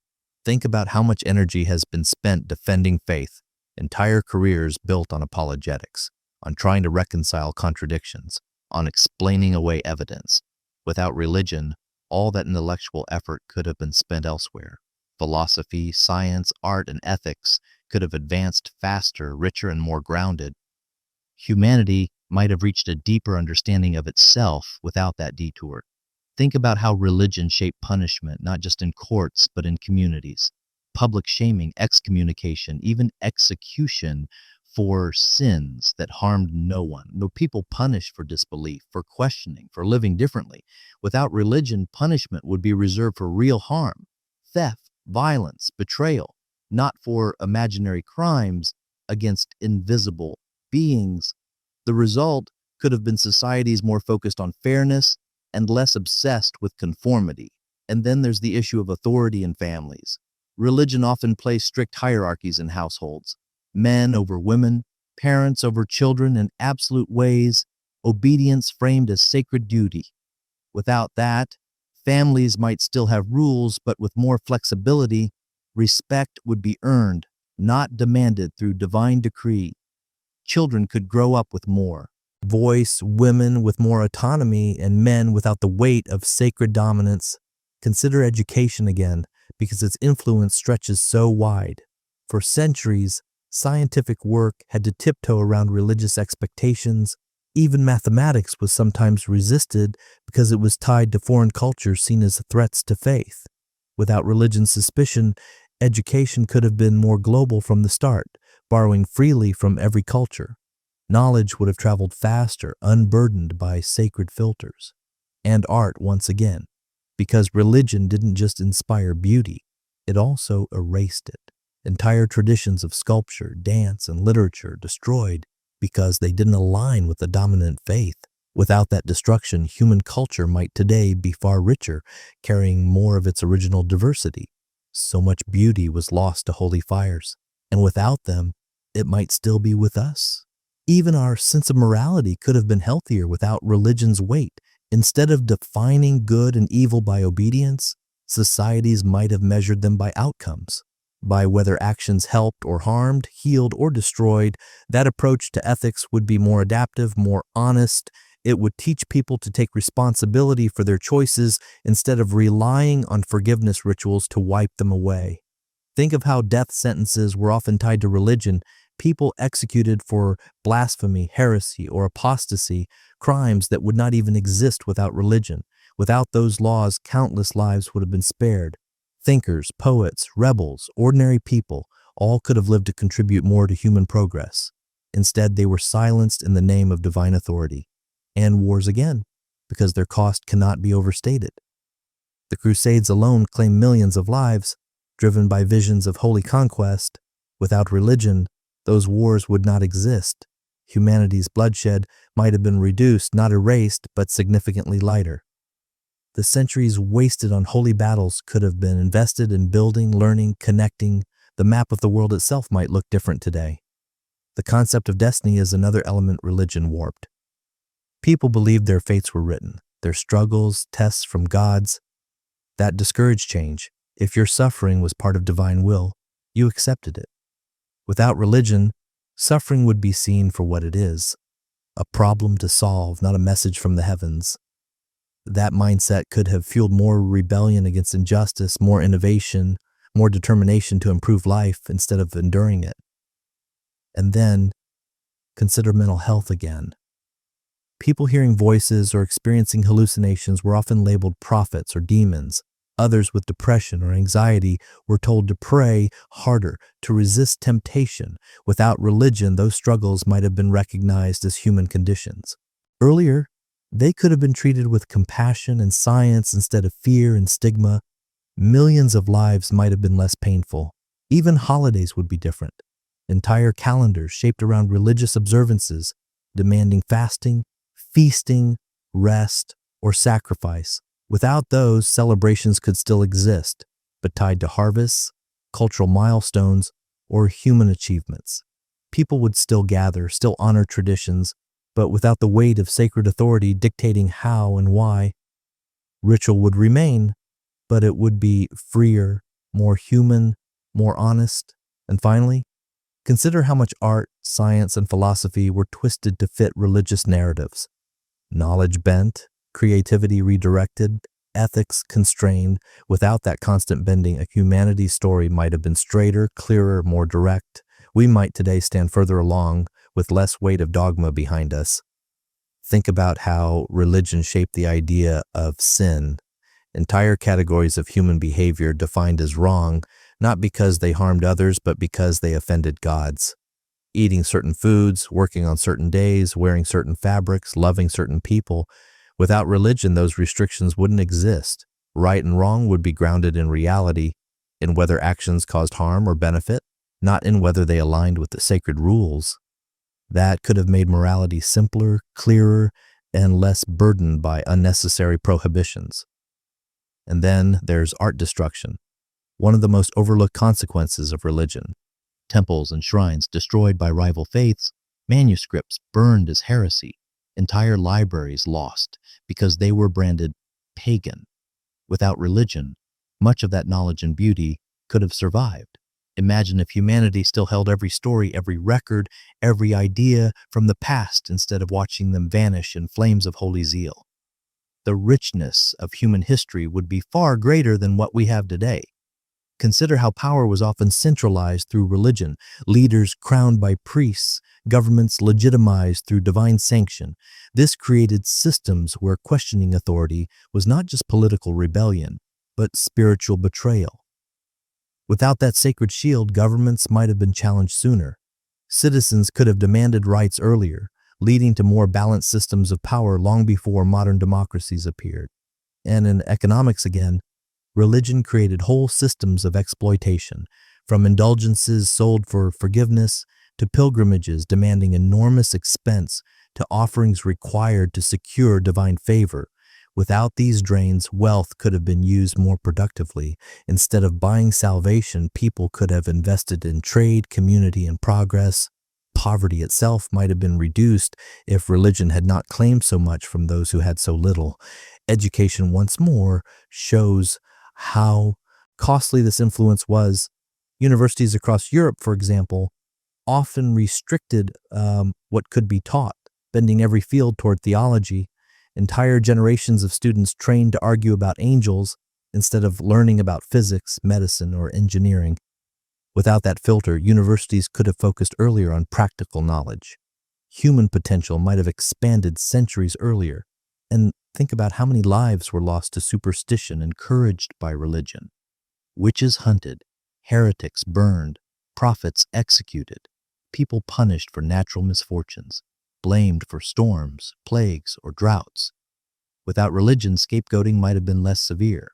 think about how much energy has been spent defending faith, entire careers built on apologetics, on trying to reconcile contradictions, on explaining away evidence. Without religion, all that intellectual effort could have been spent elsewhere. Philosophy, science, art, and ethics could have advanced faster, richer, and more grounded. Humanity might have reached a deeper understanding of itself without that detour. Think about how religion shaped punishment, not just in courts, but in communities. public shaming, excommunication, even execution for sins that harmed no one. No people punished for disbelief, for questioning, for living differently. Without religion, punishment would be reserved for real harm, theft, violence, betrayal, not for imaginary crimes against invisible beings. The result could have been societies more focused on fairness and less obsessed with conformity. And then there's the issue of authority in families. Religion often placed strict hierarchies in households. Men over women, parents over children in absolute ways, obedience framed as sacred duty. Without that, families might still have rules, but with more flexibility, respect would be earned, not demanded through divine decree. Children could grow up with more voice, women with more autonomy, and men without the weight of sacred dominance. Consider education again, because its influence stretches so wide. For centuries, scientific work had to tiptoe around religious expectations. Even mathematics was sometimes resisted because it was tied to foreign cultures seen as threats to faith. Without religion's suspicion, education could have been more global from the start, borrowing freely from every culture. Knowledge would have traveled faster, unburdened by sacred filters. And art, once again, because religion didn't just inspire beauty, it also erased it. Entire traditions of sculpture, dance, and literature destroyed because they didn't align with the dominant faith. Without that destruction, human culture might today be far richer, carrying more of its original diversity. So much beauty was lost to holy fires, and without them, it might still be with us. Even our sense of morality could have been healthier without religion's weight. Instead of defining good and evil by obedience, societies might have measured them by outcomes, by whether actions helped or harmed, healed or destroyed. That approach to ethics would be more adaptive, more honest. It would teach people to take responsibility for their choices instead of relying on forgiveness rituals to wipe them away. Think of how death sentences were often tied to religion. People executed for blasphemy, heresy, or apostasy, crimes that would not even exist without religion. Without those laws, countless lives would have been spared. Thinkers, poets, rebels, ordinary people, all could have lived to contribute more to human progress. Instead, they were silenced in the name of divine authority. And wars again, because their cost cannot be overstated. The Crusades alone claimed millions of lives, driven by visions of holy conquest. Without religion, those wars would not exist. Humanity's bloodshed might have been reduced, not erased, but significantly lighter. The centuries wasted on holy battles could have been invested in building, learning, connecting. The map of the world itself might look different today. The concept of destiny is another element religion warped. People believed their fates were written, their struggles, tests from gods. That discouraged change. If your suffering was part of divine will, you accepted it. Without religion, suffering would be seen for what it is, a problem to solve, not a message from the heavens. That mindset could have fueled more rebellion against injustice, more innovation, more determination to improve life instead of enduring it. And then, consider mental health again. People hearing voices or experiencing hallucinations were often labeled prophets or demons. Others with depression or anxiety were told to pray harder, to resist temptation. Without religion, those struggles might have been recognized as human conditions. Earlier, they could have been treated with compassion and science instead of fear and stigma. Millions of lives might have been less painful. Even holidays would be different. Entire calendars shaped around religious observances, demanding fasting, feasting, rest, or sacrifice. Without those, celebrations could still exist, but tied to harvests, cultural milestones, or human achievements. People would still gather, still honor traditions, but without the weight of sacred authority dictating how and why. Ritual would remain, but it would be freer, more human, more honest. And finally, consider how much art, science, and philosophy were twisted to fit religious narratives. Knowledge bent, creativity redirected, ethics constrained. Without that constant bending, humanity's story might have been straighter, clearer, more direct. We might today stand further along with less weight of dogma behind us. Think about how religion shaped the idea of sin. Entire categories of human behavior defined as wrong not because they harmed others, but because they offended gods. Eating certain foods, working on certain days, wearing certain fabrics, loving certain people. Without religion, those restrictions wouldn't exist. Right and wrong would be grounded in reality, in whether actions caused harm or benefit, not in whether they aligned with the sacred rules. That could have made morality simpler, clearer, and less burdened by unnecessary prohibitions. And then there's art destruction, one of the most overlooked consequences of religion. Temples and shrines destroyed by rival faiths, manuscripts burned as heresy, entire libraries lost because they were branded pagan. Without religion, much of that knowledge and beauty could have survived. Imagine if humanity still held every story, every record, every idea from the past instead of watching them vanish in flames of holy zeal. The richness of human history would be far greater than what we have today. Consider how power was often centralized through religion, leaders crowned by priests, governments legitimized through divine sanction. This created systems where questioning authority was not just political rebellion, but spiritual betrayal. Without that sacred shield, governments might have been challenged sooner. Citizens could have demanded rights earlier, leading to more balanced systems of power long before modern democracies appeared. And in economics again, religion created whole systems of exploitation, from indulgences sold for forgiveness to pilgrimages demanding enormous expense to offerings required to secure divine favor. Without these drains, wealth could have been used more productively. Instead of buying salvation, people could have invested in trade, community, and progress. Poverty itself might have been reduced if religion had not claimed so much from those who had so little. Education, once more, shows how costly this influence was. Universities across Europe, for example, often restricted what could be taught, bending every field toward theology. Entire generations of students trained to argue about angels instead of learning about physics, medicine, or engineering. Without that filter, universities could have focused earlier on practical knowledge. Human potential might have expanded centuries earlier. And think about how many lives were lost to superstition encouraged by religion. Witches hunted, heretics burned, prophets executed, people punished for natural misfortunes, blamed for storms, plagues, or droughts. Without religion, scapegoating might have been less severe.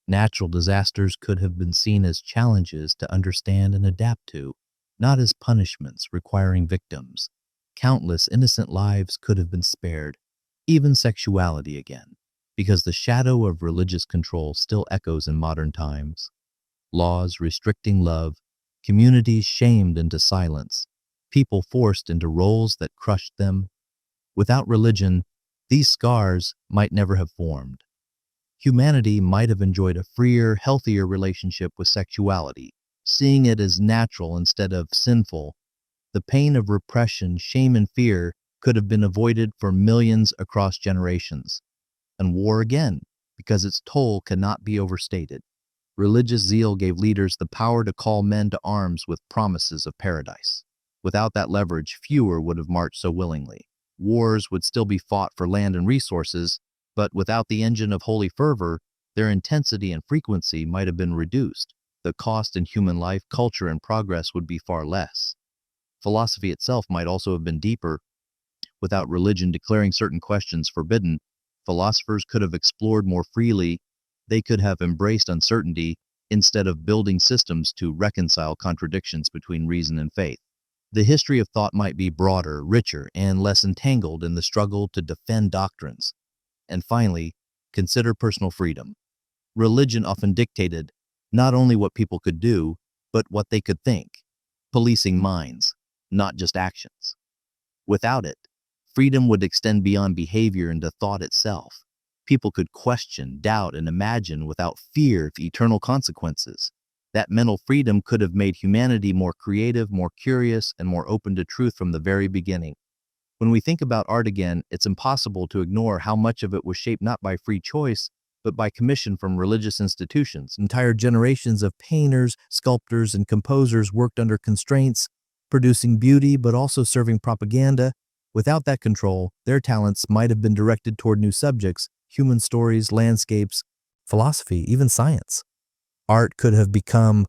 Natural disasters could have been seen as challenges to understand and adapt to, not as punishments requiring victims. Countless innocent lives could have been spared, even sexuality again, because the shadow of religious control still echoes in modern times. Laws restricting love, communities shamed into silence, people forced into roles that crushed them. Without religion, these scars might never have formed. Humanity might have enjoyed a freer, healthier relationship with sexuality, seeing it as natural instead of sinful. The pain of repression, shame, and fear could have been avoided for millions across generations. And war again, because its toll cannot be overstated. Religious zeal gave leaders the power to call men to arms with promises of paradise. Without that leverage, fewer would have marched so willingly. Wars would still be fought for land and resources, but without the engine of holy fervor, their intensity and frequency might have been reduced. The cost in human life, culture, and progress would be far less. Philosophy itself might also have been deeper. Without religion declaring certain questions forbidden, philosophers could have explored more freely. They could have embraced uncertainty instead of building systems to reconcile contradictions between reason and faith. The history of thought might be broader, richer, and less entangled in the struggle to defend doctrines. And finally, consider personal freedom. Religion often dictated not only what people could do, but what they could think, policing minds, not just actions. Without it, freedom would extend beyond behavior into thought itself. People could question, doubt, and imagine without fear of eternal consequences. That mental freedom could have made humanity more creative, more curious, and more open to truth from the very beginning. When we think about art again, it's impossible to ignore how much of it was shaped not by free choice, but by commission from religious institutions. Entire generations of painters, sculptors, and composers worked under constraints, producing beauty but also serving propaganda. Without that control, their talents might have been directed toward new subjects, human stories, landscapes, philosophy, even science. Art could have become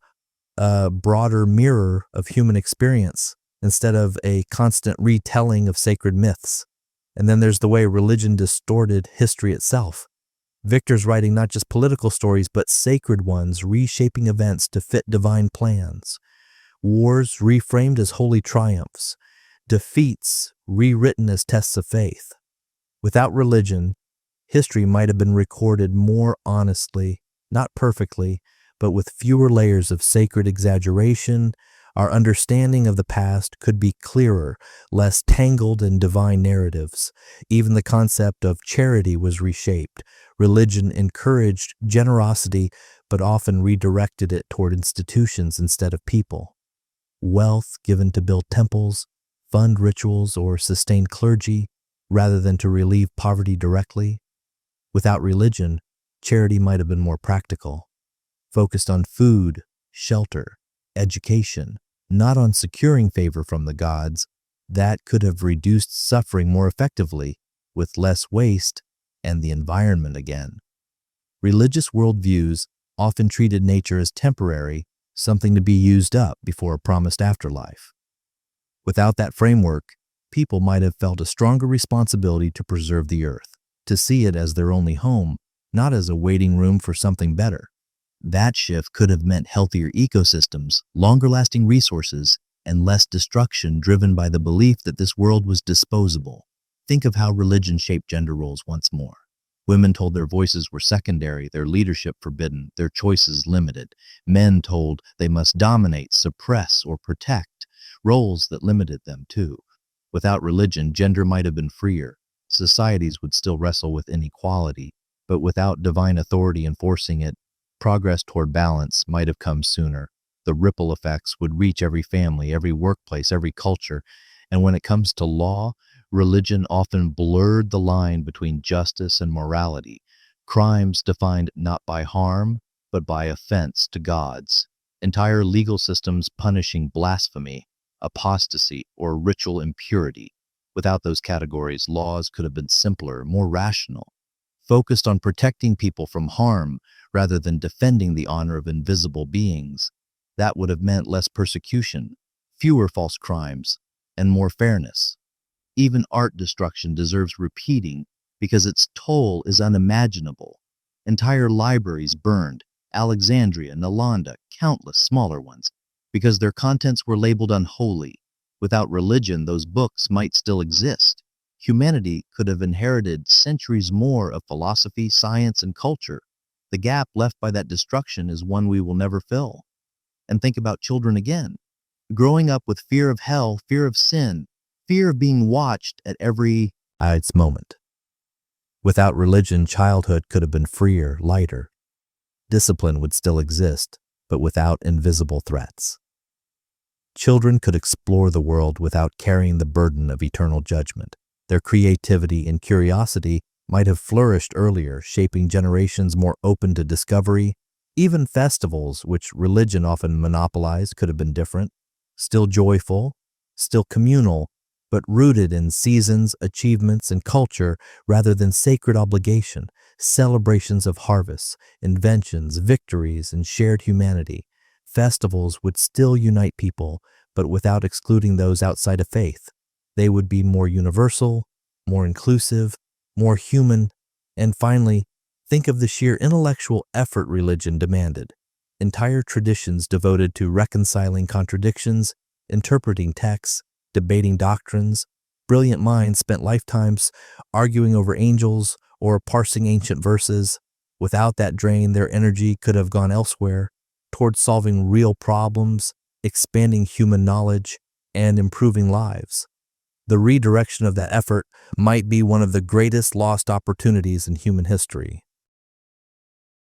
a broader mirror of human experience instead of a constant retelling of sacred myths. And then there's the way religion distorted history itself. Victors writing not just political stories, but sacred ones, reshaping events to fit divine plans. Wars reframed as holy triumphs. Defeats rewritten as tests of faith. Without religion, history might have been recorded more honestly, not perfectly, but with fewer layers of sacred exaggeration. Our understanding of the past could be clearer, less tangled in divine narratives. Even the concept of charity was reshaped. Religion encouraged generosity, but often redirected it toward institutions instead of people. Wealth given to build temples, fund rituals, or sustain clergy, rather than to relieve poverty directly. Without religion, charity might have been more practical, focused on food, shelter, education, not on securing favor from the gods. That could have reduced suffering more effectively, with less waste and the environment again. Religious worldviews often treated nature as temporary, something to be used up before a promised afterlife. Without that framework, people might have felt a stronger responsibility to preserve the earth, to see it as their only home, not as a waiting room for something better. That shift could have meant healthier ecosystems, longer-lasting resources, and less destruction driven by the belief that this world was disposable. Think of how religion shaped gender roles once more. Women told their voices were secondary, their leadership forbidden, their choices limited. Men told they must dominate, suppress, or protect, roles that limited them too. Without religion, gender might have been freer. Societies would still wrestle with inequality, but without divine authority enforcing it, progress toward balance might have come sooner. The ripple effects would reach every family, every workplace, every culture. And when it comes to law, religion often blurred the line between justice and morality. Crimes defined not by harm, but by offense to gods. Entire legal systems punishing blasphemy, apostasy, or ritual impurity. Without those categories, laws could have been simpler, more rational, focused on protecting people from harm rather than defending the honor of invisible beings. That would have meant less persecution, fewer false crimes, and more fairness. Even art destruction deserves repeating because its toll is unimaginable. Entire libraries burned, Alexandria, Nalanda, countless smaller ones, because their contents were labeled unholy. Without religion, those books might still exist. Humanity could have inherited centuries more of philosophy, science, and culture. The gap left by that destruction is one we will never fill. And think about children again. Growing up with fear of hell, fear of sin, fear of being watched at every its moment. Without religion, childhood could have been freer, lighter. Discipline would still exist, but without invisible threats. Children could explore the world without carrying the burden of eternal judgment. Their creativity and curiosity might have flourished earlier, shaping generations more open to discovery. Even festivals, which religion often monopolized, could have been different. Still joyful, still communal, but rooted in seasons, achievements, and culture rather than sacred obligation, celebrations of harvests, inventions, victories, and shared humanity. Festivals would still unite people, but without excluding those outside of faith. They would be more universal, more inclusive, more human, and finally, think of the sheer intellectual effort religion demanded. Entire traditions devoted to reconciling contradictions, interpreting texts, debating doctrines. Brilliant minds spent lifetimes arguing over angels or parsing ancient verses. Without that drain, their energy could have gone elsewhere, towards solving real problems, expanding human knowledge, and improving lives. The redirection of that effort might be one of the greatest lost opportunities in human history.